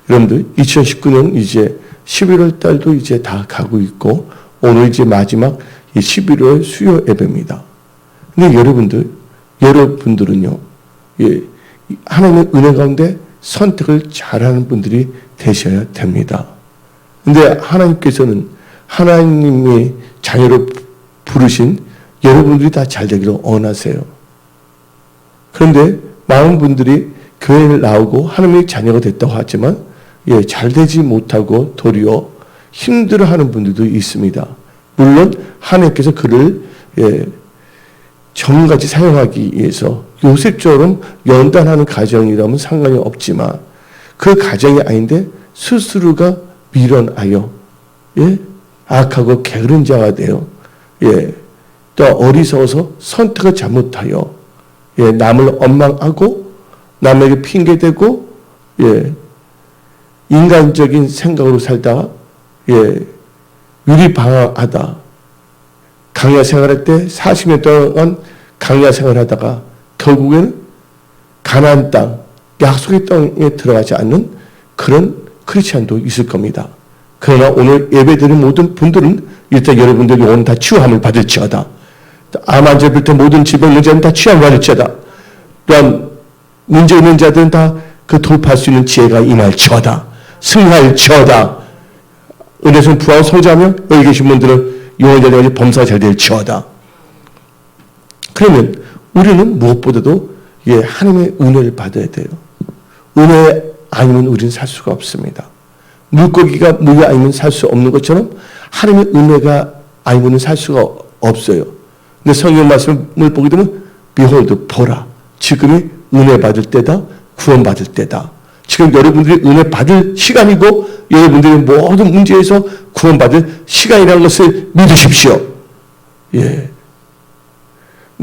여러분들 2019년 이제 11월 달도 이제 다 가고 있고 오늘 이제 마지막 11월 수요 예배입니다. 근데 여러분들은요, 하나님의 은혜 가운데 선택을 잘하는 분들이 되셔야 됩니다. 근데 하나님께서는 하나님의 자녀로 부르신 여러분들이 다 잘 되기를 원하세요. 그런데 많은 분들이 교회를 나오고 하나님의 자녀가 됐다고 하지만 잘 되지 못하고 도리어 힘들어하는 분들도 있습니다. 물론 하나님께서 그를 전같이 사용하기 위해서 요셉처럼 연단하는 가정이라면 상관이 없지만 그 가정이 아닌데 스스로가 미련하여 악하고 게으른 자가 되어 또 어리석어서 선택을 잘못하여 남을 원망하고 남에게 핑계대고 인간적인 생각으로 살다가 유리방황하다 강야 생활할 때 40년 동안 강야 생활하다가 결국에는 가나안 땅, 약속의 땅에 들어가지 않는 그런 크리스찬도 있을 겁니다. 그러나 오늘 예배드린 모든 분들은 일단 여러분들이 오늘 다 치유함을 받을지어다. 암 환자부터 모든 질병 있는 자는 다 치유함을 받을지어다. 또한 문제 있는 자들은 다 그 돌파할 수 있는 지혜가 임할지어다. 승할지어다. 은혜선 부하고 성장하면 여기 계신 분들은 영혼자 되어서 범사가 잘 될지어다. 그러면 우리는 무엇보다도 하나님의 은혜를 받아야 돼요. 은혜 아니면 우리는 살 수가 없습니다. 물고기가 물이 아니면 살 수 없는 것처럼 하나님의 은혜가 아니면 살 수가 없어요. 근데 성경 말씀을 보게 되면 Behold, 보라. 지금이 은혜 받을 때다. 구원 받을 때다. 지금 여러분들이 은혜 받을 시간이고 여러분들의 모든 문제에서 구원 받을 시간이라는 것을 믿으십시오. 근데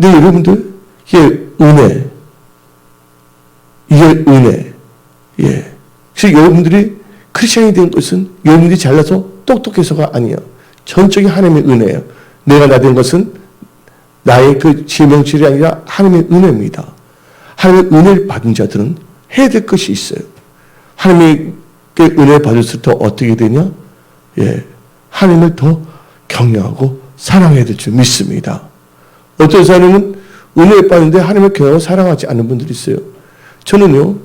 여러분들 이게 은혜. 그래서 여러분들이 크리스천이 된 것은 여러분들이 잘나서 똑똑해서가 아니에요. 전적인 하나님의 은혜예요. 내가 나 된 것은 나의 그 지명질이 아니라 하나님의 은혜입니다. 하나님의 은혜를 받은 자들은 해야 될 것이 있어요. 하나님의 은혜를 받을수록 더 어떻게 되냐? 하나님을 더 경외하고 사랑해야 될 줄 믿습니다. 어떤 사람은 은혜를 받는데 하나님을 경외하고 사랑하지 않는 분들이 있어요. 저는요,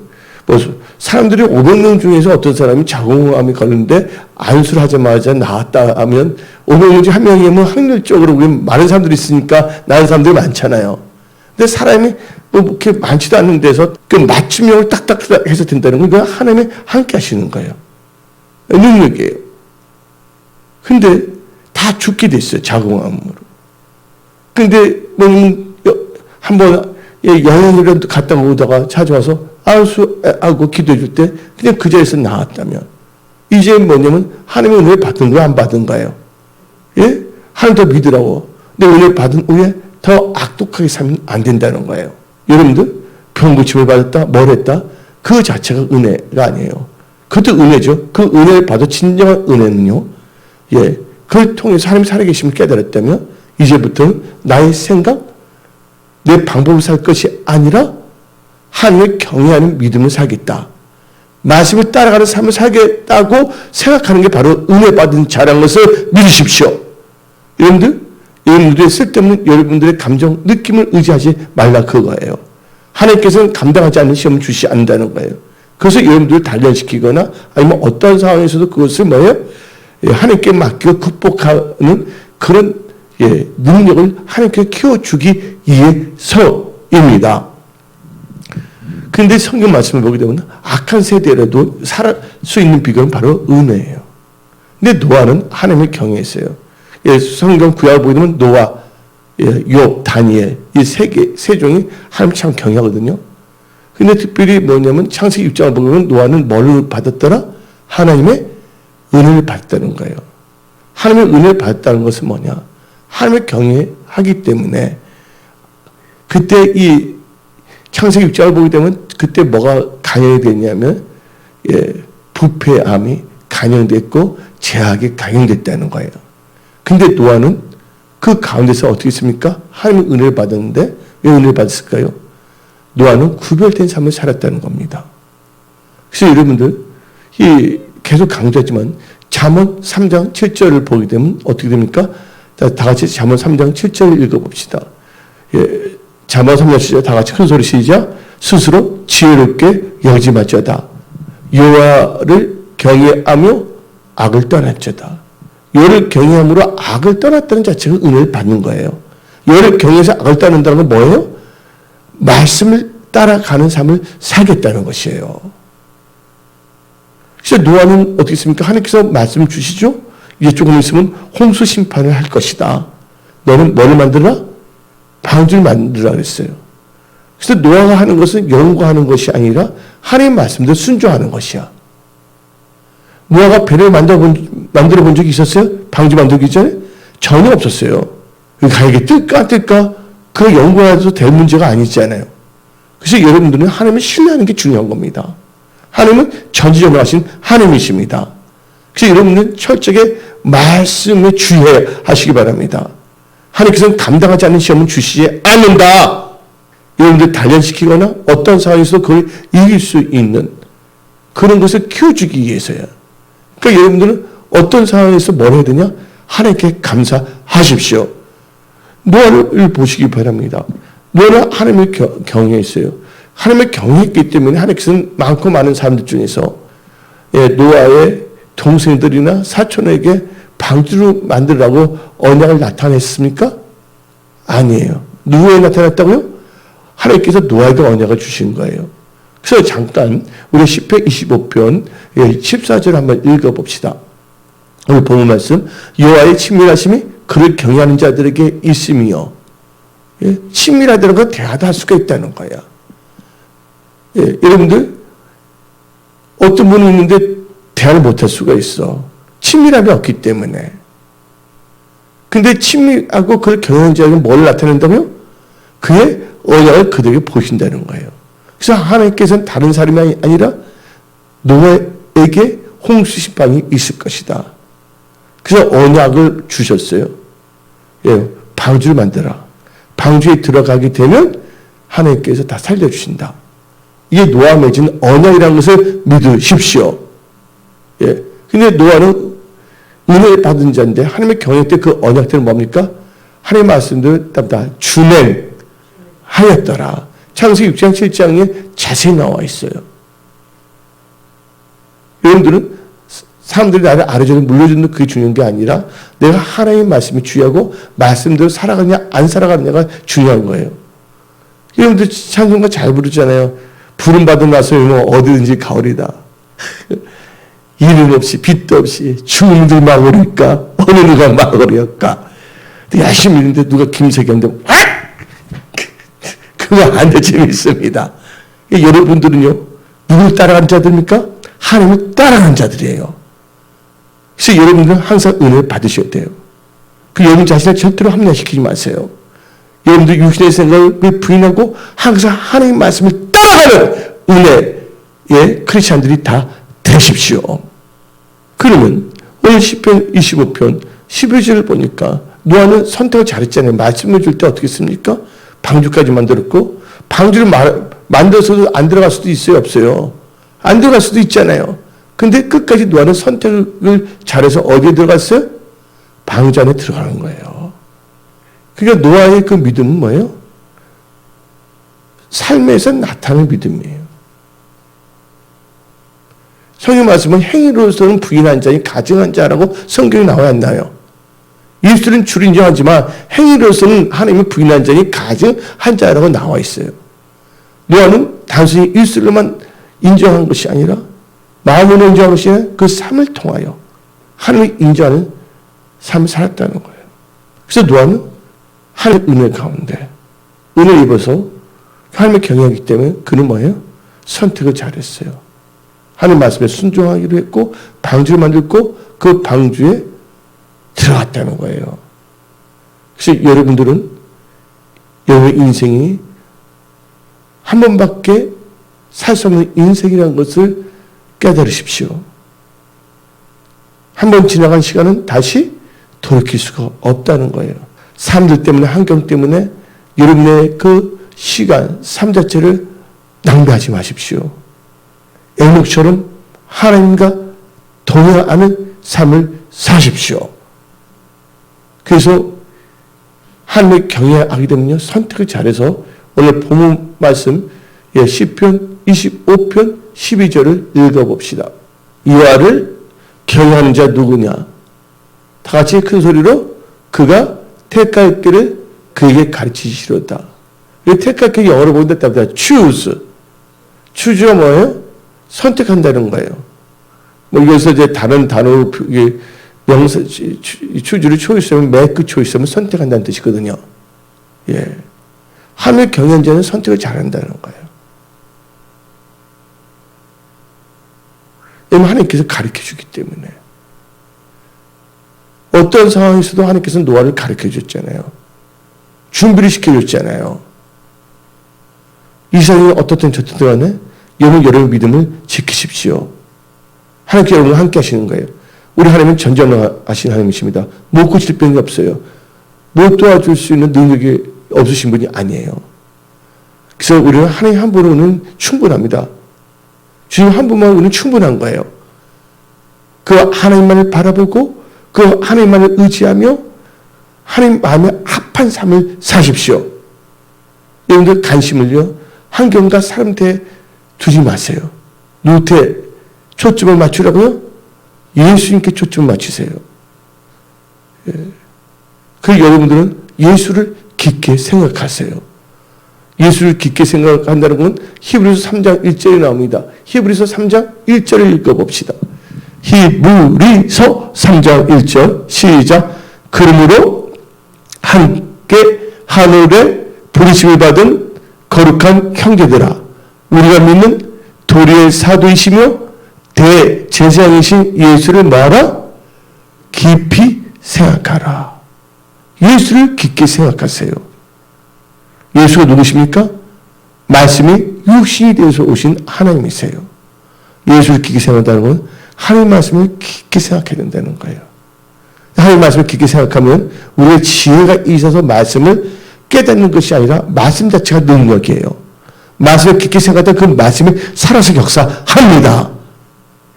사람들이 500명 중에서 어떤 사람이 자궁암이 걸렸는데 안수를 하자마자 나았다 하면 500명 중 한 명이면 확률적으로 우리 많은 사람들이 있으니까 나은 사람들이 많잖아요. 근데 사람이 그렇게 많지도 않는 데서 그 맞춤형을 딱딱 해서 된다는 건 그건 하나님이 함께 하시는 거예요. 능력이에요. 근데 다 죽게 됐어요. 자궁암으로. 근데 한번 영양이라도 갔다 오다가 찾아와서 안수하고 기도해 줄 때 그냥 그 자리에서 나왔다면 이제 뭐냐면 하나님의 은혜 받은 거야 안 받은 거예요. 하나님 더 믿으라고. 근데 은혜 받은 후에 더 악독하게 살면 안 된다는 거예요. 여러분들 병 고침을 받았다 뭘 했다 그 자체가 은혜가 아니에요. 그것도 은혜죠. 그 은혜를 받아 진정한 은혜는요. 그걸 통해서 하나님 살아계심을 깨달았다면 이제부터는 나의 생각 내 방법을 살 것이 아니라 하나님을 경외하는 믿음을 살겠다. 말씀을 따라가는 삶을 살겠다고 생각하는 게 바로 은혜 받은 자라는 것을 믿으십시오. 여러분들의 쓸데없는 여러분들의 감정, 느낌을 의지하지 말라 그거예요. 하나님께서는 감당하지 않는 시험을 주시지 않는다는 거예요. 그래서 여러분들을 단련시키거나 아니면 어떤 상황에서도 그것을 하나님께 맡기고 극복하는 그런 능력을 하나님께 키워주기 위해서입니다. 그런데 성경 말씀을 보게 되면 악한 세대라도 살 수 있는 비결은 바로 은혜예요. 근데 노아는 하나님을 경외했어요. 성경 구약을 보게 되면 노아, 욥, 다니엘 이 세 종이 하나님 참 경외하거든요. 근데 특별히 뭐냐면 창세기 6장을 보면 노아는 뭘 받았더라? 하나님의 은혜를 받았다는 거예요. 하나님의 은혜를 받았다는 것은 뭐냐? 하나님을 경외하기 때문에 그때 이 창세기 6장을 보게 되면 그때 뭐가 간영이 됐냐면 부패함이 간영됐고 죄악이 간영됐다는 거예요. 근데 노아는 그 가운데서 어떻게 했습니까? 하나님의 은혜를 받았는데 왜 은혜를 받았을까요? 노아는 구별된 삶을 살았다는 겁니다. 그래서 여러분들 계속 강조했지만 잠언 3장 7절을 보게 되면 어떻게 됩니까? 다 같이 잠언 3장 7절 읽어봅시다. 잠언 3장 7절 다 같이 큰 소리 시작. 스스로 지혜롭게 여기지마저다. 여호와를 경외하며 악을 떠났저다. 여호와를 경외함으로 악을 떠났다는 자체가 은혜를 받는 거예요. 여호와를 경외해서 악을 떠난다는 건 뭐예요? 말씀을 따라가는 삶을 살겠다는 것이에요. 그래서 노아는 어떻게 했습니까? 하나님께서 말씀을 주시죠? 이제 조금 있으면 홍수 심판을 할 것이다. 너는 뭐를 만들라? 방주를 만들라 그랬어요. 그래서 노아가 하는 것은 연구하는 것이 아니라 하나님의 말씀대로 순종하는 것이야. 노아가 배를 만들어 본 적이 있었어요? 방주 만들기 전에? 전혀 없었어요. 가에게 뜰까 안 뜰까? 그걸 연구해도 될 문제가 아니잖아요. 그래서 여러분들은 하나님을 신뢰하는 게 중요한 겁니다. 하나님은 전지전능하신 하나님이십니다. 그래서 여러분은 철저하게 말씀에 주의하시기 바랍니다. 하나님께서는 감당하지 않는 시험은 주시지 않는다. 여러분들 단련시키거나 어떤 상황에서 그걸 이길 수 있는 그런 것을 키워주기 위해서요. 그러니까 여러분들은 어떤 상황에서 뭘 해야 되냐? 하나님께 감사하십시오. 노아를 보시기 바랍니다. 노아는 하나님을 경외했어요. 하나님을 경외했기 때문에 하나님께서는 많고 많은 사람들 중에서 노아의 동생들이나 사촌에게 방주를 만들라고 언약을 나타냈습니까? 아니에요. 누구에 나타났다고요? 하나님께서 노아에게 언약을 주신 거예요. 그래서 잠깐 우리 시편 25편 14절 한번 읽어봅시다. 오늘 본문 말씀 여호와의 친밀하심이 그를 경외하는 자들에게 있으며 친밀하다는 건 대화도 할 수가 있다는 거야. 여러분들 어떤 분이 있는데 대화를 못할 수가 있어. 친밀함이 없기 때문에. 근데 친밀하고 그를 경외하는 자에게 뭘 나타낸다고요? 그의 언약을 그들에게 보신다는 거예요. 그래서 하나님께서는 다른 사람이 아니라 노아에게 홍수 심판이 있을 것이다. 그래서 언약을 주셨어요. 방주를 만들어. 방주에 들어가게 되면 하나님께서 다 살려주신다. 이게 노아 맺은 언약이라는 것을 믿으십시오. 근데 노아는 은혜 받은 자인데 하나님의 경외 때 그 언약들은 뭡니까? 하나님의 말씀들 다 준행하였더라. 창세기 6장 7장에 자세히 나와 있어요. 여러분들은 사람들이 나를 아래저래 물려주는 그게 중요한 게 아니라 내가 하나님의 말씀이 중요하고 말씀대로 살아가느냐 안 살아가느냐가 중요한 거예요. 여러분들 찬송가 잘 부르잖아요. 부름받은 나서면 어디든지 가오리다. 이름 없이 빛도 없이 죽음들 막으리까 어느 누가 막으리까. 열심히 있는데 누가 김석영인데 그거 안 돼 재밌습니다. 여러분들은요 누구를 따라가는 자들입니까? 하나님을 따라가는 자들이에요. 그래서 여러분들은 항상 은혜를 받으셔야 돼요. 그 여러분 자신을 절대로 합리화시키지 마세요. 여러분들 육신의 생각을 부인하고 항상 하나님의 말씀을 따라가는 은혜의 크리스찬들이 다 되십시오. 그러면 오늘 시편 25편 11절을 보니까 노아는 선택을 잘했잖아요. 말씀을 줄 때 어떻게 했습니까? 방주까지 만들었고 방주를 만들어서도 안 들어갈 수도 있어요? 없어요? 안 들어갈 수도 있잖아요. 근데 끝까지 노아는 선택을 잘해서 어디에 들어갔어요? 방주 안에 들어가는 거예요. 그러니까 노아의 그 믿음은 뭐예요? 삶에서 나타나는 믿음이에요. 성경 말씀은 행위로서는 부인한 자니 가증한 자라고 성경에 나와 있나요? 예수는 줄 인정하지만 행위로서는 하나님이 부인한 자니 가증한 자라고 나와 있어요. 노아는 단순히 일술로만 인정한 것이 아니라 마음으로 인정한 것이 아니라 그 삶을 통하여 하나님을 인정하는 삶을 살았다는 거예요. 그래서 노아는 하나님의 은혜 가운데 은혜 입어서 하나님을 경외하기 때문에 그는 뭐예요? 선택을 잘했어요. 하나님 말씀에 순종하기로 했고 방주를 만들고 그 방주에 들어갔다는 거예요. 그래서 여러분들은 여러분의 인생이 한 번밖에 살 수 없는 인생이라는 것을 깨달으십시오. 한 번 지나간 시간은 다시 돌이킬 수가 없다는 거예요. 사람들 때문에 환경 때문에 여러분의 그 시간, 삶 자체를 낭비하지 마십시오. 에녹처럼 하나님과 동행하는 삶을 사십시오. 그래서 하나님을 경외하게 되면요, 선택을 잘해서 오늘 본문 말씀 시편 25편 12절을 읽어봅시다. 여호와를 경외하는 자 누구냐? 다 같이 큰 소리로 그가 택할 길을 그에게 가르치시리로다. 택할 길이 영어로 보는데 choose. choose가 뭐예요? 선택한다는 거예요. 뭐 여기서 이제 다른 단어로 명사 choose를 choice하면 make choice하면 선택한다는 뜻이거든요. 예, 하나님을 경외하는 자는 선택을 잘한다는 거예요. 왜냐하면 하나님께서 가르쳐주기 때문에. 어떤 상황에서도 하나님께서는 노아를 가르쳐줬잖아요. 준비를 시켜줬잖아요. 이스라엘이 어떻든 저떻든 간에 여러분의 믿음을 지키십시오. 하나님께 여러분과 함께 하시는 거예요. 우리 하나님은 전전하신 하나님이십니다. 못 고칠 병이 없어요. 못 도와줄 수 있는 능력이 없으신 분이 아니에요. 그래서 우리는 하나님 한 분으로는 충분합니다. 주님 한 분만 우리는 충분한 거예요. 그 하나님만을 바라보고 그 하나님만을 의지하며 하나님 마음에 합한 삶을 사십시오. 여러분들 관심을요, 환경과 사람한테 두지 마세요. 누구한테 초점을 맞추라고요? 예수님께 초점을 맞추세요. 예. 그리고 여러분들은 예수를 깊게 생각하세요. 예수를 깊게 생각한다는 건 히브리서 3장 1절에 나옵니다. 히브리서 3장 1절을 읽어봅시다. 히브리서 3장 1절 시작. 그러므로 함께 하늘에 부르심을 받은 거룩한 형제들아, 우리가 믿는 도리의 사도이시며 대제사장이신 예수를 말아 깊이 생각하라. 예수를 깊게 생각하세요. 예수가 누구십니까? 말씀이 육신이 되어서 오신 하나님이세요. 예수를 깊게 생각한다는 건 하나님 말씀을 깊게 생각해야 된다는 거예요. 하나님 말씀을 깊게 생각하면 우리의 지혜가 있어서 말씀을 깨닫는 것이 아니라 말씀 자체가 능력이에요. 말씀을 깊게 생각하다 그 말씀이 살아서 역사합니다.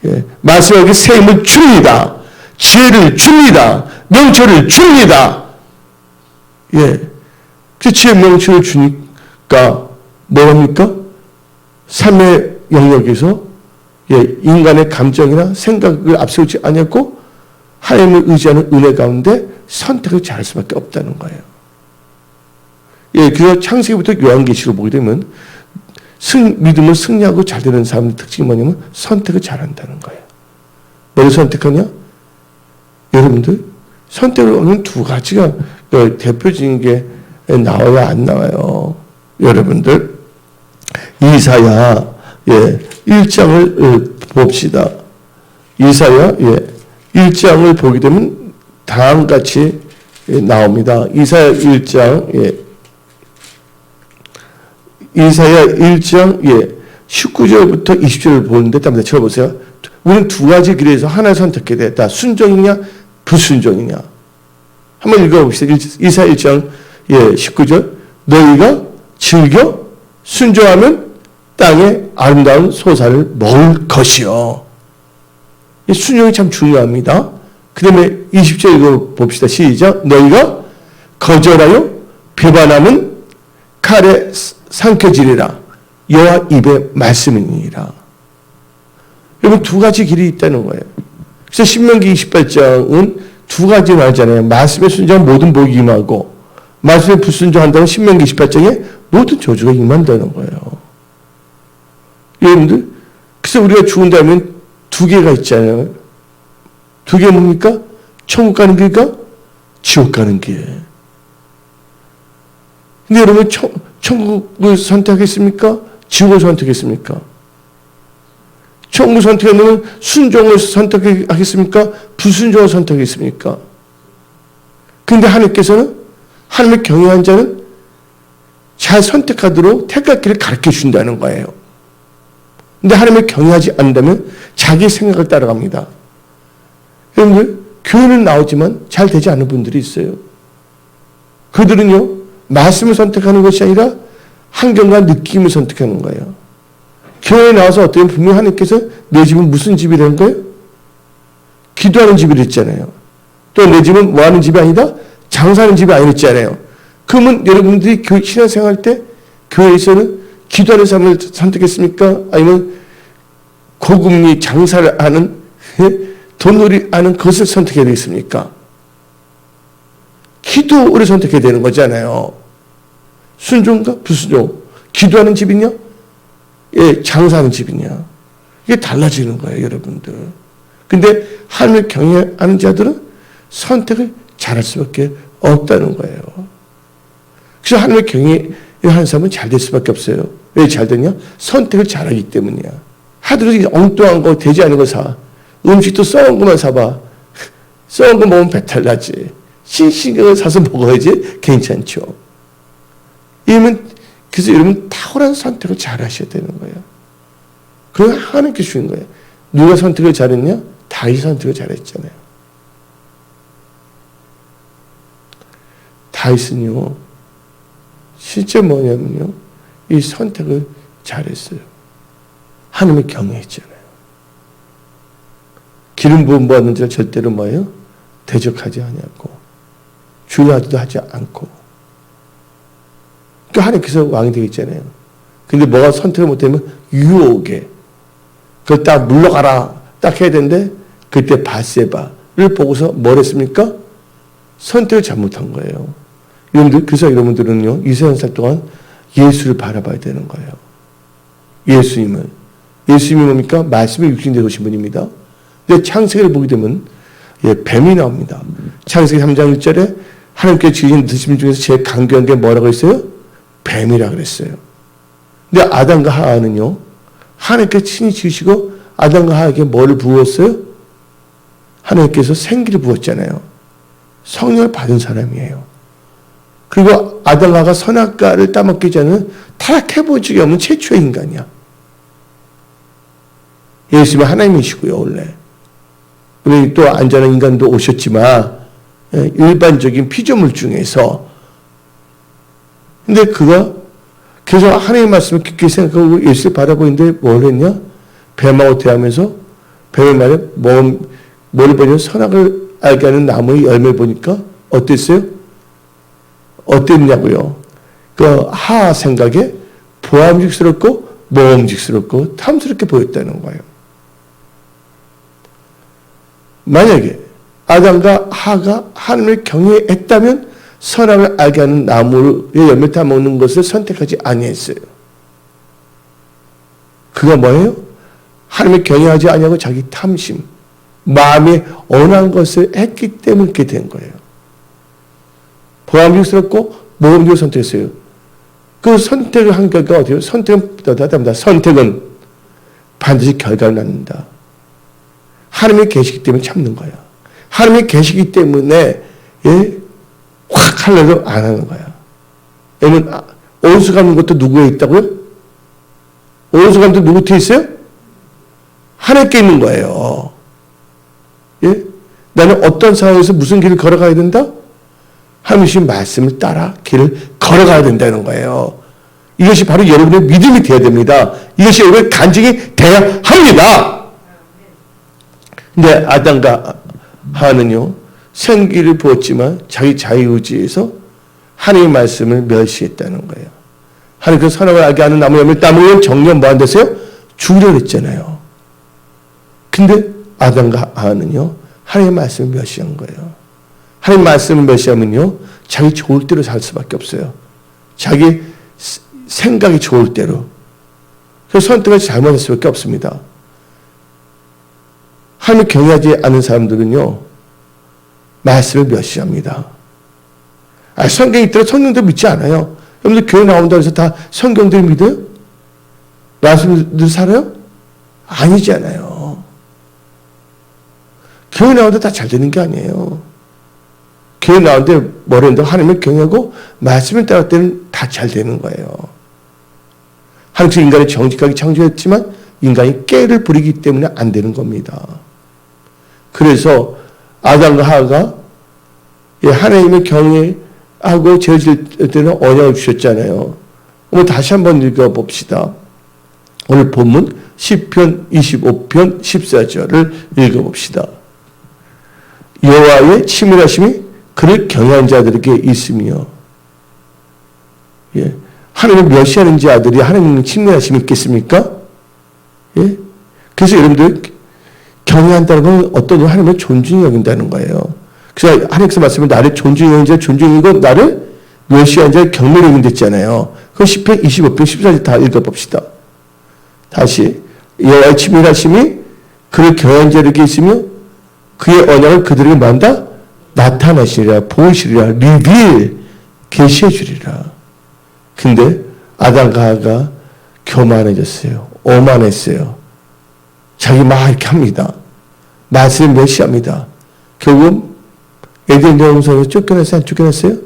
예, 말씀에게 새 힘을 줍니다. 지혜를 줍니다. 명철을 줍니다. 예, 그 지혜 명철을 주니까 뭐합니까? 삶의 영역에서 인간의 감정이나 생각을 앞세우지 않았고 하나님을 의지하는 은혜 가운데 선택을 잘할 수밖에 없다는 거예요. 예, 그래서 창세기부터 요한계시로 보게 되면 믿음을 승리하고 잘 되는 사람의 특징이 뭐냐면 선택을 잘한다는 거예요. 뭘 선택하냐? 여러분들 선택을 하는 두 가지가 대표적인 게 나와야 안 나와요. 여러분들 이사야 1장을 봅시다. 이사야 1장을 보게 되면 다음같이 나옵니다. 이사야 1장 이사야 1장 19절부터 20절을 보는데 한번 쳐보세요. 우리는 두 가지 길에서 하나를 선택해야 되겠다. 순종이냐 불순종이냐. 한번 읽어봅시다. 이사야 1장 19절 너희가 즐겨 순종하면 땅의 아름다운 소사를 먹을 것이요. 순종이 참 중요합니다. 그 다음에 20절 읽어봅시다. 시작. 너희가 거절하여 배반하면 칼에 삼켜지리라. 여호와 입의 말씀이니라. 여러분 두 가지 길이 있다는 거예요. 그래서 신명기 28장은 두 가지 말잖아요. 말씀에 순종한 모든 복이 임하고 말씀에 불순종한다는 신명기 28장에 모든 저주가 임한다는 거예요. 여러분들 그래서 우리가 죽은다면 두 개가 있잖아요. 두 개 뭡니까? 천국 가는 길과 지옥 가는 길. 근데 여러분 천국을 선택하겠습니까? 지옥을 선택하겠습니까? 천국을 선택하면 순종을 선택하겠습니까? 불순종을 선택하겠습니까? 그런데 하나님께서는 하나님을 경외한 자는 잘 선택하도록 택할 길을 가르쳐 준다는 거예요. 근데 하나님을 경외하지 않는다면 자기 생각을 따라갑니다. 여러분들 교회는 나오지만 잘 되지 않는 분들이 있어요. 그들은요 말씀을 선택하는 것이 아니라 환경과 느낌을 선택하는 거예요. 교회에 나와서 어떤 분명히 하나님께서 내 집은 무슨 집이라는 거예요? 기도하는 집이라 했잖아요. 또 내 집은 뭐 하는 집이 아니다? 장사하는 집이 아니랬잖아요. 그러면 여러분들이 신앙생활 때 교회에서는 기도하는 삶을 선택했습니까? 아니면 고금리 장사를 하는 돈놀이 하는 것을 선택해야 되겠습니까? 기도를 선택해야 되는 거잖아요. 순종과 불순종. 기도하는 집이냐? 예, 장사하는 집이냐? 이게 달라지는 거예요, 여러분들. 근데 하나님을 경외하는 자들은 선택을 잘할 수밖에 없다는 거예요. 그래서 하나님을 경외하는 사람은 잘 될 수밖에 없어요. 왜 잘 되냐? 선택을 잘하기 때문이야. 하도록 엉뚱한 거 되지 않은 거 사. 음식도 썩은 것만 사봐. 썩은 거 먹으면 배탈 나지. 싱싱한 거 사서 먹어야지 괜찮죠. 그래서 여러분 탁월한 선택을 잘 하셔야 되는 거예요. 그걸 하나님께 주신 거예요. 누가 선택을 잘했냐? 다윗이 선택을 잘했잖아요. 다윗은요, 실제 뭐냐면요, 이 선택을 잘했어요. 하나님을 경외했잖아요. 기름 부음 받는 자 절대로 뭐예요? 대적하지 아니하고 주의하지도 하지 않고. 그러니까 하나님께서 왕이 되겠잖아요. 근데 뭐가 선택을 못하면 유혹에 그걸 딱 물러가라 딱 해야 되는데 그때 바세바를 보고서 뭘 했습니까? 선택을 잘못한 거예요. 여러분들, 그래서 여러분들은요, 이 세상 동안 예수를 바라봐야 되는 거예요. 예수님이 뭡니까? 말씀이 육신되어 오신 분입니다. 근데 창세기를 보게 되면 뱀이 나옵니다. 창세기 3장 1절에 하나님께 지으신 드심 중에서 제일 강교한 게 뭐라고 했어요? 뱀이라 그랬어요. 근데 아담과 하와는요, 하나님께 친히 지으시고 아담과 하와에게 뭐를 부었어요? 하나님께서 생기를 부었잖아요. 성령을 받은 사람이에요. 그리고 아담과 하와가 선악과를 따먹기 전에 타락해본 적이 없는 최초의 인간이야. 예수님은 하나님이시고요, 원래. 우리 또 안전한 인간도 오셨지만 일반적인 피조물 중에서, 근데 그가 그래서 하나님의 말씀을 깊게 생각하고 예수를 바라보고 있는데 뭘 했냐? 뱀하고 대하면서 뱀의 말에 뭘 보냐면 선악을 알게 하는 나무의 열매를 보니까 어땠어요? 어땠냐고요? 그 하하 생각에 보암직스럽고 모험직스럽고 탐스럽게 보였다는 거예요. 만약에 아담과 하가 하나님을 경외했다면 선악을 알게 하는 나무의 열매 따먹는 것을 선택하지 아니했어요. 그가 뭐예요? 하나님을 경외하지 아니하고 자기 탐심, 마음에 언한 것을 했기 때문에 그렇게 된 거예요. 보암직스럽고 모험직을 선택했어요. 그 선택을 한 결과 어때요? 선택은 반드시 결과를 낳는다. 하나님이 계시기 때문에 참는 거야. 하나님이 계시기 때문에 확 하려고 안 하는 거야. 여러분, 온수 감는 것도 누구에 있다고요? 온수 감는 것도 누구한테 있어요? 하나님께 있는 거예요. 예? 나는 어떤 상황에서 무슨 길을 걸어가야 된다? 하나님의 말씀을 따라 길을 걸어가야 된다는 거예요. 이것이 바로 여러분의 믿음이 되어야 됩니다. 이것이 여러분의 간증이 되어야 합니다. 근데 아담과 하와는요, 생기를 부었지만 자기 자유의지에서 하나님의 말씀을 멸시했다는 거예요. 하나님께서 선악을 알게 하는 나무 열매를 따먹으면 정령 뭐 안 되세요? 죽으려 했잖아요. 근데 아담과 하와는요, 하나님의 말씀을 멸시한 거예요. 하나님 말씀을 멸시하면요, 자기 좋을 대로 살 수밖에 없어요. 자기 생각이 좋을 대로. 그래서 선택을 잘못할 수밖에 없습니다. 하나님을 경외하지 않는 사람들은요, 말씀을 멸시합니다. 성경이 있더라도 성경도 믿지 않아요. 여러분들 교회 나온다고 해서 다 성경들 믿어요? 말씀을 살아요? 아니잖아요. 교회 나오는데 다 잘 되는 게 아니에요. 교회 나오는데 뭐랬는데 하나님을 경외하고 말씀을 따를 때는 다 잘 되는 거예요. 하나님께서 인간을 정직하게 창조했지만 인간이 깨를 부리기 때문에 안 되는 겁니다. 그래서 아담과 하와가 하나님을 경외하고 죄질 때는 언약을 주셨잖아요. 다시 한번 읽어봅시다. 오늘 본문 시편 25편 14절을 읽어봅시다. 여호와의 치밀하심이 그를 경외하는 자들에게 있으며, 예, 하나님을 멸시하는 자들이 하나님의 친밀하심이 있겠습니까? 예? 그래서 여러분들 경외한다는 건 어떤 하나님을 존중히 여긴다는 거예요. 그래서 하나님께서 말씀을 나를 존중히 여긴 자 존중이고 나를 멸시하는 자를 경멸히 여긴다 했잖아요. 그럼 시편 25편 14절 다 읽어봅시다. 다시 여호와의 친밀하심이 그를 경외하는 자들에게 있으며 그의 언약을 그들에게 만다 나타나시리라, 보이시리라, 리빌, 계시해 주리라. 근데 아담과 하와가 교만해졌어요. 오만했어요. 자기 막 이렇게 합니다. 말씀을 멸시합니다. 결국 에덴 동산에서 쫓겨났어요? 안 쫓겨났어요?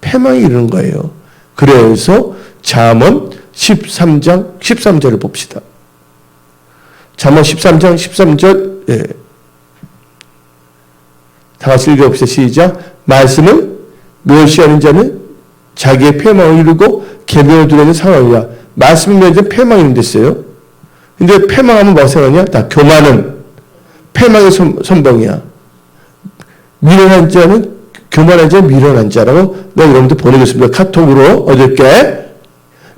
패망이 이르는 거예요. 그래서 잠언 13장 13절을 봅시다. 잠언 13장 13절, 예. 다 같이 읽어봅시다. 시작. 말씀을 멸시하는 자는 자기의 패망을 이루고 계명을 두려는 상황이야. 말씀을 멸시하는 자는 패망이 있는댔어요. 근데 패망하면 뭐가 생각하냐? 다 교만은 패망의 선봉이야. 미련한 자는, 교만한 자는 미련한 자라고 내가 여러분들 보내겠습니다. 카톡으로 어저께.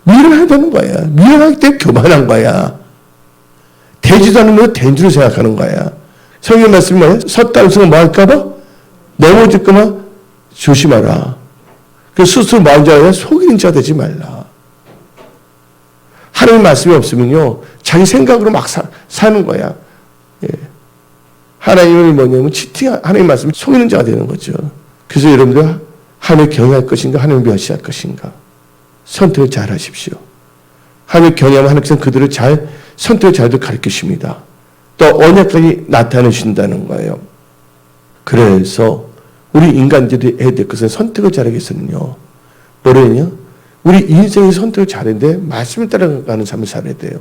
미련하다는 거야. 미련하기 때문에 교만한 거야. 되지도 않으면 된 줄 생각하는 거야. 성경 말씀이 뭐야? 섰다는 순간 뭐 할까봐? 넘어질까봐 조심하라. 그래서 스스로 마음 자가 속이는 자 되지 말라. 하나님 말씀이 없으면요, 자기 생각으로 막 사는 거야. 예. 하나님을 뭐냐면 하나님 말씀을 속이는 자가 되는 거죠. 그래서 여러분들 하나님을 경외할 것인가, 하나님을 멸시할 것인가, 선택을 잘 하십시오. 하나님을 경외하면 하나님께서는 그들을 선택을 잘도 가르치십니다. 또 언약까지 나타내신다는 거예요. 그래서 우리 인간들이 해야 될 것은 선택을 잘하기 위해서는요, 뭐래냐? 우리 인생의 선택을 잘했는데 말씀을 따라가는 삶을 살아야 돼요.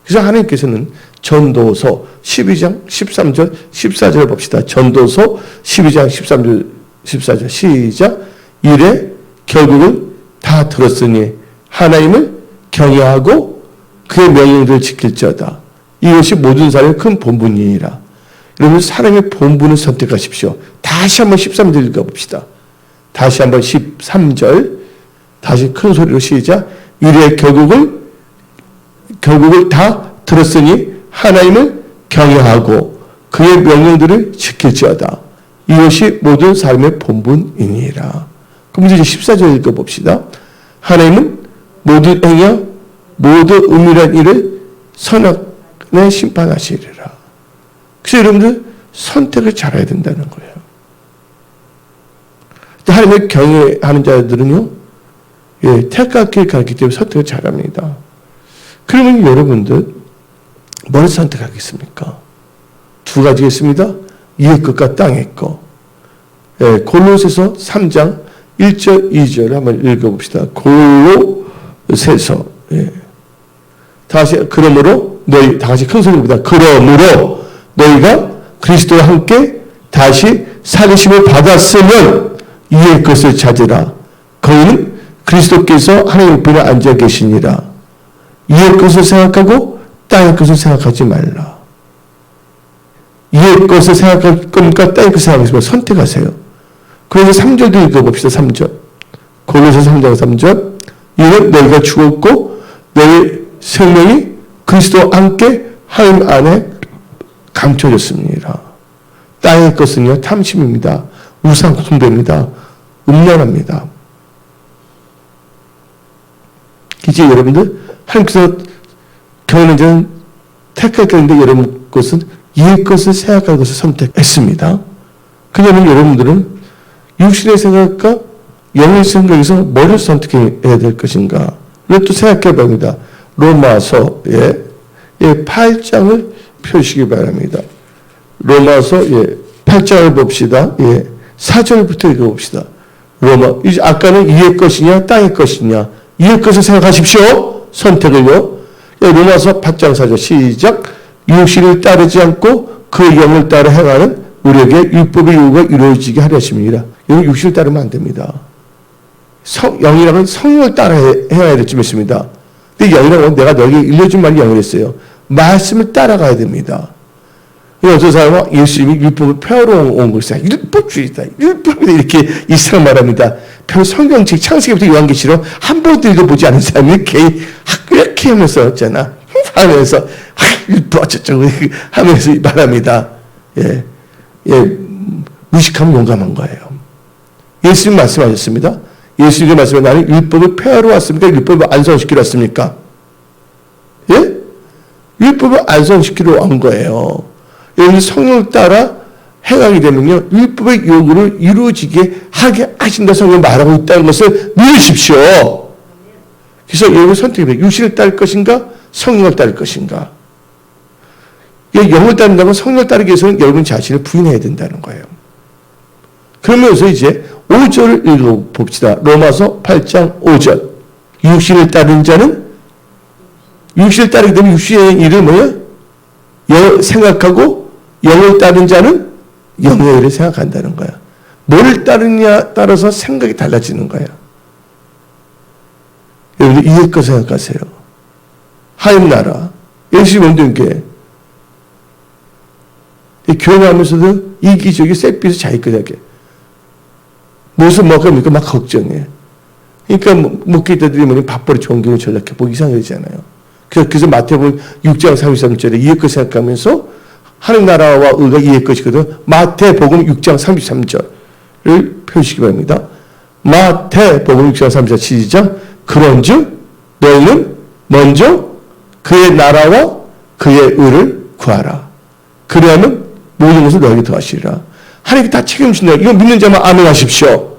그래서 하나님께서는 전도서 12장 13절 14절을 봅시다. 전도서 12장 13절 14절 시작. 이래 결국은 다 들었으니 하나님을 경외하고 그의 명령들을 지킬지어다. 이것이 모든 사람의 큰 본분이니라. 여러분 사람의 본분을 선택하십시오. 다시 한번 13절 읽어봅시다. 다시 한번 13절 다시 큰 소리로 시작. 이래 결국을 다 들었으니 하나님을 경외하고 그의 명령들을 지킬지어다. 이것이 모든 사람의 본분이니라. 그럼 이제 14절 읽어봅시다. 하나님은 모든 행위와 모든 은밀한 일을 선악에 심판하시리라. 그래서 여러분들 선택을 잘해야 된다는 거예요. 하나님을 경외하는 자들은요, 예, 택할 길 가기 때문에 선택을 잘합니다. 그러면 여러분들 뭘 선택하겠습니까? 두 가지겠습니다. 이의 것과 땅의 것. 예, 골로새서 3장 1절 2절을 한번 읽어봅시다. 골로새서. 예. 다시 그러므로 너희 다 같이 큰 소리입니다. 그러므로 너희가 그리스도와 함께 다시 살리심을 받았으면 이의 것을 찾으라. 거기는 그리스도께서 하나님 우편에 앉아 계시니라. 이의 것을 생각하고 땅의 것을 생각하지 말라. 이의 것을 생각할 겁니까? 땅의 것을 생각하시면 선택하세요. 그래서 3절도 읽어봅시다. 3절. 골로새서 3장 3절. 이는 너희가 죽었고 너희 생명이 그리스도와 함께 하나님 안에 감춰졌습니다. 땅의 것은요, 탐심입니다. 우상 숭배입니다. 음란합니다. 이제 여러분들 하나님께서 경외하는 자는 택할 것인데 여러분 것은 이의 것을 생각할 것을 선택했습니다. 그러면 여러분들은 육신의 생각과 영의 생각에서 뭐를 선택해야 될 것인가? 를 또 생각해 봅니다. 로마서 8장을 펴시기 바랍니다. 로마서 8장을 봅시다. 4절부터 읽어봅시다. 이제 아까는 이의 것이냐 땅의 것이냐, 이의 것을 생각하십시오. 선택을요. 로마서 8장 4절 시작. 육신을 따르지 않고 그 영을 따라 행하는 우리에게 율법의 요구가 이루어지게 하려 하심이니라. 여기 육신을 따르면 안 됩니다. 영이라면 성령을 따라 행해야 될 줄 믿습니다. 근데 그 영이라고 내가 너에게 일러준 말이 영이랬어요. 말씀을 따라가야 됩니다. 어떤 사람은 예수님이 율법을 폐하러 온 것이다. 율법주의다. 율법이다. 이렇게 이스라엘 말합니다. 별 성경책 창세기부터 요한계시록 한 번도 읽어보지 않은 사람이 이렇게 하면서 있잖아. 하면서 율법 어쩌고 하면서 말합니다. 예, 무식하면 용감한 거예요. 예수님 말씀하셨습니다. 예수님의 말씀에 나는 율법을 폐하러 왔습니까? 율법을 안성시키러 왔습니까? 예? 율법을 안성시키러 온 거예요. 여러분 성령을 따라 행하게 되면요, 율법의 요구를 이루어지게 하게 하신다 성경 말하고 있다는 것을 믿으십시오. 그래서 여러분 선택해요. 육신을 따를 것인가? 성령을 따를 것인가? 영을 따른다면 성령을 따르기 위해서는 여러분 자신을 부인해야 된다는 거예요. 그러면서 이제 5절을 읽어봅시다. 로마서 8장 5절. 육신을 따르는 자는 육신을 따르게 되면 육신의 일을 뭐야? 생각하고 영을 따르는 자는 영의 일을 생각한다는 거야. 뭘 따르느냐 따라서 생각이 달라지는 거야. 여러분들 이길 거 생각하세요. 하나님 나라, 예수님 온전교회. 교회하면서도 이기적이 셋비서 자기 거하게. 무엇을 먹을까 막 걱정해. 그러니까 목회자들이 뭐냐 밥벌이 좋은 경우 전략해 보기 이상하잖아요. 그래서 마태복음 6장 33절에 이의 것 생각하면서 하늘 나라와 의가 이의 것이거든. 마태복음 6장 33절을 펴주시기 바랍니다. 마태복음 6장 33절 시작. 그런즉 너희는 먼저 그의 나라와 그의 의를 구하라. 그래야만 모든 것을 너에게 더하시리라. 하나님께 다 책임진다. 이거 믿는 자만 아멘 하십시오.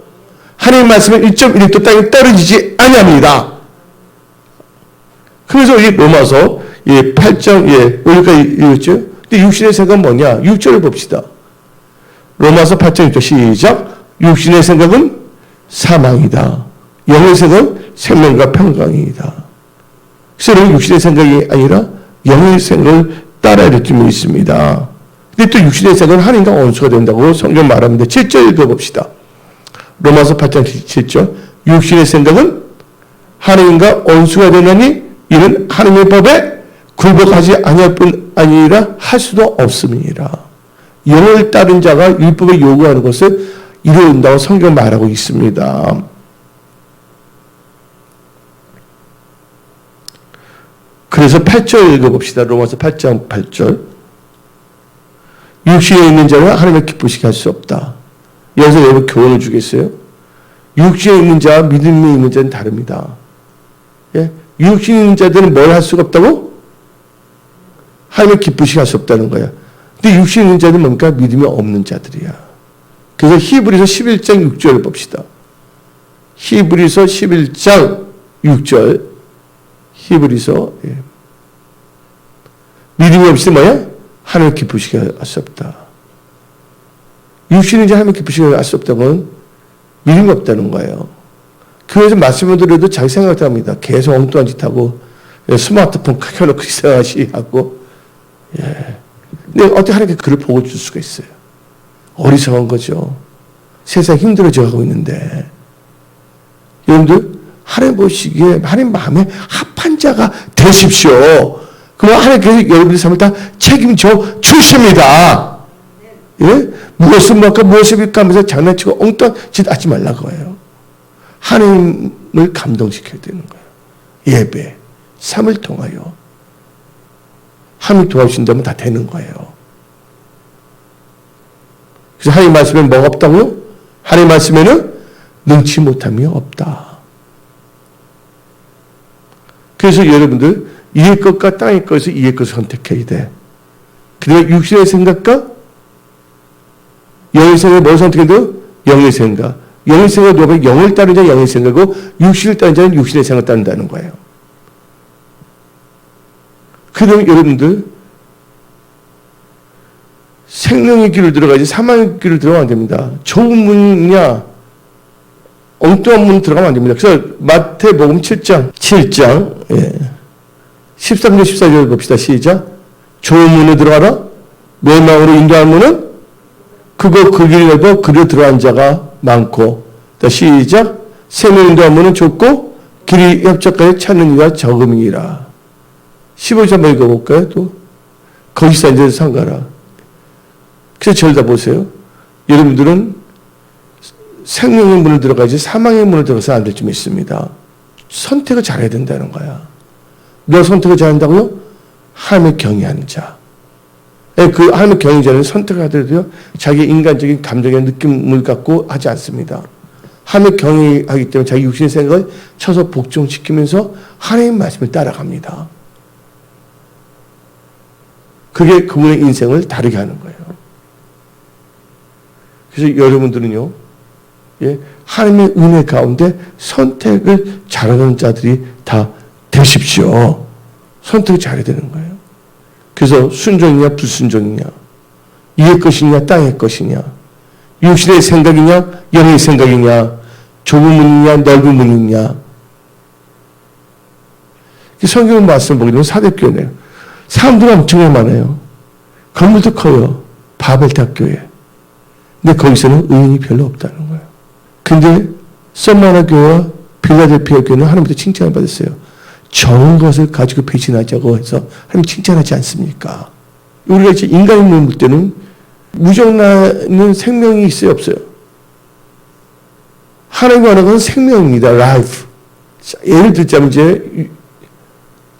하나님 말씀은 1.1도 땅에 떨어지지 아니합니다. 그래서 이 로마서 8장 여기까지 읽었죠. 근데 육신의 생각은 뭐냐? 6절을 봅시다. 로마서 8장 6절 시작. 육신의 생각은 사망이다. 영의 생각은 생명과 평강이다. 그래서 육신의 생각이 아니라 영의 생각을 따라야 될 점이 있습니다. 근데 또 육신의 생각은 하나님과 원수가 된다고 성경 말합니다. 7절 읽어봅시다. 로마서 8장 7절. 육신의 생각은 하나님과 원수가 되나니 이는 하나님의 법에 굴복하지 아니할 뿐 아니라 할 수도 없음이니라. 영을 따른 자가 율법에 요구하는 것을 이루어진다고 성경 말하고 있습니다. 그래서 8절 읽어봅시다. 로마서 8장 8절. 육신에 있는 자는 하나님을 기쁘시게 할 수 없다. 여기서 여러분 교훈을 주겠어요? 육신에 있는 자와 믿음에 있는 자는 다릅니다. 예? 육신에 있는 자들은 뭘 할 수가 없다고? 하나님을 기쁘시게 할 수 없다는 거야. 근데 육신에 있는 자들은 뭡니까? 믿음이 없는 자들이야. 그래서 히브리서 11장 6절을 봅시다. 히브리서 11장 6절. 히브리서 믿음이 없이 뭐야? 하나님을 기쁘시게 할 수 없다. 육신인지 하나님을 기쁘시게 할 수 없다면 믿음이 없다는 거예요. 교회에서 말씀을 드려도 자기 생각을 합니다. 계속 엉뚱한 짓 하고 스마트폰 켜놓고 이상하시 하고. 근데 어떻게 하나님께 그를 보고 줄 수가 있어요? 어리석은 거죠. 세상 힘들어져 가고 있는데 여러분들 하나님 보시기에 하나님 마음에 합한 자가 되십시오. 그럼 하나님께서 여러분의 삶을 다 책임져 주십니다. 예? 무엇을 먹을까 무엇을 빌까 하면서 장난치고 엉뚱한 짓 하지 말라고 해요. 하나님을 감동시켜야 되는 거예요. 예배, 삶을 통하여 하나님 도와주신다면 다 되는 거예요. 그래서 하나님 말씀에 뭐가 없다고요? 하나님 말씀에는 능치 못함이 없다. 그래서 여러분들 이의 것과 땅의 것에서 이의 것을 선택해야 돼. 그다음에 육신의 생각과 영의 생각을 뭘 선택해야 돼요? 영의 생각. 영의 생각을 누가 영을 따르는 자는 영의 생각이고 육신을 따르는 자는 육신의 생각을 따른다는 거예요. 그다음에 여러분들 생명의 길을 들어가야지 사망의 길을 들어가면 안 됩니다. 좋은 문이냐 엉뚱한 문 들어가면 안 됩니다. 그래서 마태복음 7장 13절 14절 봅시다. 시작. 좋은 문에 들어가라. 멸망으로 인도할 문은 그거 그 길이 넓어 그리로 들어간 자가 많고. 시작. 생명 인도할 문은 좁고 길이 협착하여 찾는 이가 적음이라. 15절 한번 읽어볼까요? 또 거기서 앉아서 상가라. 그래서 저를 다 보세요. 여러분들은 생명의 문을 들어가지 사망의 문을 들어가서 안 될 줄 믿습니다. 선택을 잘해야 된다는 거야. 누가 선택을 잘한다고요? 하나님을 경외하는 자. 그 하나님을 경외하는 자는 선택을 하더라도 자기 인간적인 감정의 느낌을 갖고 하지 않습니다. 하나님을 경외하기 때문에 자기 육신의 생각을 쳐서 복종시키면서 하나님의 말씀을 따라갑니다. 그게 그분의 인생을 다르게 하는 거예요. 그래서 여러분들은요, 하나님의 은혜 가운데 선택을 잘하는 자들이 다 되십시오. 선택을 잘해야 되는 거예요. 그래서 순종이냐 불순종이냐, 이의 것이냐 땅의 것이냐, 육신의 생각이냐 영의 생각이냐, 좁은 문이냐 넓은 문이냐. 성경 말씀을 보게 되면 사대교회네요. 사람들이 엄청 많아요. 건물도 커요. 바벨탑 교회. 근데 거기서는 의인이 별로 없다는 거예요. 근데 썸마나 교회와 빌라델피아 교회는 하나님부터 칭찬을 받았어요. 좋은 것을 가지고 배신하자고 해서 하나님 칭찬하지 않습니까? 우리가 이제 인간을 볼 때는 무정나는 생명이 있어요, 없어요? 하나님과 하는 건 생명입니다. 라이프. 예를 들자면 이제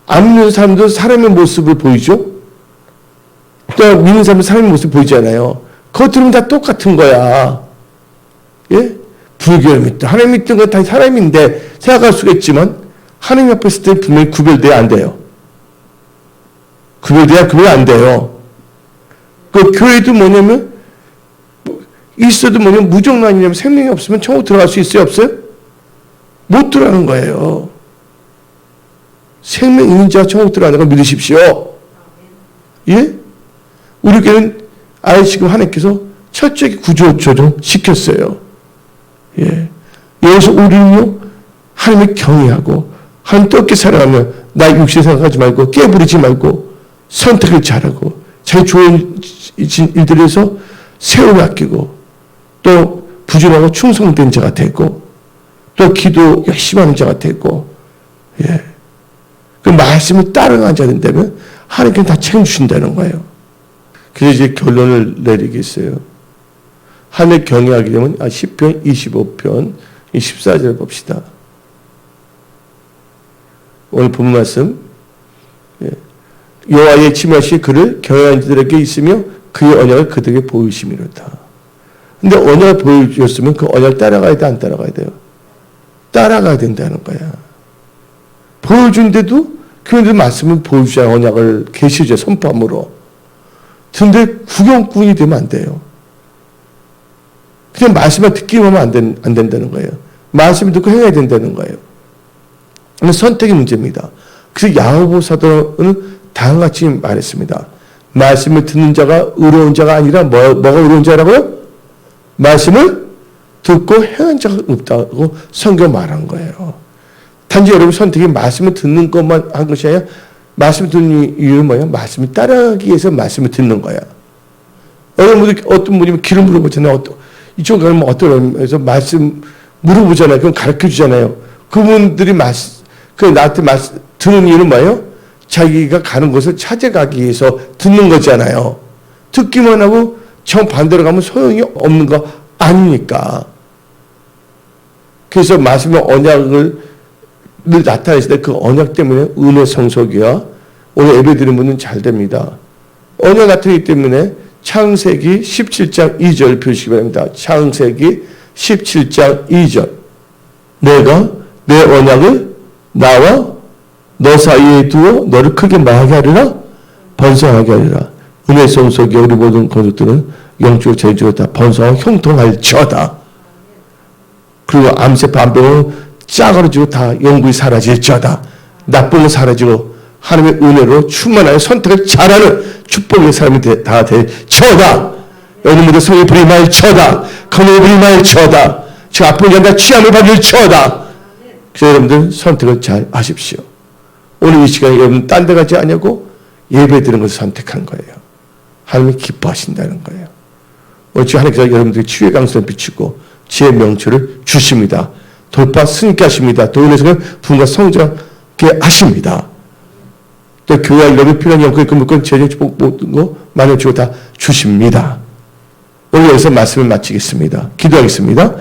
안 믿는 사람도 사람의 모습을 보이죠? 또 믿는 사람도 사람의 모습을 보이잖아요. 겉으로는 다 똑같은 거야. 예? 불교를 믿든 하나님 믿든 건 다 사람인데 생각할 수가 있지만 하나님 앞에 있을 때 분명히 구별돼야 안 돼요. 구별 안 돼요. 그 교회도 뭐냐면 있어도 뭐냐면 무정란이냐면 생명이 없으면 천국 들어갈 수 있어요, 없어요? 못 들어가는 거예요. 생명 있는 자가 천국 들어가는 걸 믿으십시오. 예? 우리 교회는 아예 지금 하나님께서 철저히 구조조정 시켰어요. 예. 여기서 우리는요, 하나님을 경외하고, 하나님 뜻밖에 살아가며, 나 육신 생각하지 말고, 깨부리지 말고, 선택을 잘하고, 자기 좋은 일들에서 세월을 아끼고, 또 부지런하고 충성된 자가 되고, 또 기도 열심히 하는 자가 되고, 예. 그 말씀을 따라가는 자가 된다면, 하나님께서 다 책임주신다는 거예요. 그래서 이제 결론을 내리겠어요. 하나님을 경외하게 되면, 10편, 25편, 14절 봅시다. 오늘 본 말씀, 여호와의 침하시 그를 경외하는 자들에게 있으며 그의 언약을 그들에게 보이심이로다. 근데 언약을 보여주셨으면 그 언약을 따라가야 돼, 안 따라가야 돼요? 따라가야 된다는 거야. 보여준데도 그런데 말씀을 보여주잖아요. 언약을 계시죠, 선포함으로. 근데 구경꾼이 되면 안 돼요. 그냥 말씀을 듣기만 하면 안 된다는 거예요. 말씀을 듣고 행해야 된다는 거예요. 선택의 문제입니다. 그래서 야고보 사도는 다음과 같이 말했습니다. 말씀을 듣는 자가 의로운 자가 아니라 뭐가 의로운 자라고요? 말씀을 듣고 행한 자가 없다고 성경 말한 거예요. 단지 여러분 선택이 말씀을 듣는 것만 한 것이 아니라 말씀을 듣는 이유는 뭐예요? 말씀을 따라가기 위해서 말씀을 듣는 거야. 여러분들 어떤 분이 길을 물어보잖아요. 이쪽 가면 어떠면서 말씀 물어보잖아요. 그럼 가르쳐 주잖아요. 그분들이 나한테 듣는 이유는 뭐예요? 자기가 가는 곳을 찾아가기 위해서 듣는 거잖아요. 듣기만 하고 정반대로 가면 소용이 없는 거 아닙니까? 그래서 말씀의 언약을 늘 나타냈을 때 그 언약 때문에 은혜 성소기와 오늘 예배 드리는 분은 잘 됩니다. 언약 나타내기 때문에 창세기 17장 2절 표시기 바랍니다. 창세기 17장 2절. 내가 내 언약을 나와 너 사이에 두어 너를 크게 망하게 하리라, 번성하게 하리라. 은혜 성소기와 우리 모든 건축들은 영적으로 재적으로 다 번성하고 형통할지어다. 그리고 암세 반병은 짜그러지고 다 영구히 사라질지어다. 나쁨은 사라지고 하나님의 은혜로 충만하여 선택을 잘하는 축복의 사람이 다 될지어다. 여러분들 성의 불이 말지어다. 건강의 불이 말지어다. 지금 아픈 자가 취함을 받을지어다. 그래서 여러분들 선택을 잘 하십시오. 오늘 이 시간에 여러분 딴 데 가지 않냐고 예배 드리는 것을 선택한 거예요. 하나님이 기뻐하신다는 거예요. 오늘 지금 하나님께서 여러분들에게 치유의 강선을 비추고 지혜의 명철을 주십니다. 돌파 승리케 하십니다. 또 은혜성은 부흥과 성장케 하십니다. 또 교회와 여러 필요한 영광의 근무권 재정 축복 모든 거 많은 주고 다 주십니다. 오늘 여기서 말씀을 마치겠습니다. 기도하겠습니다.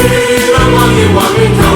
왕의 왕을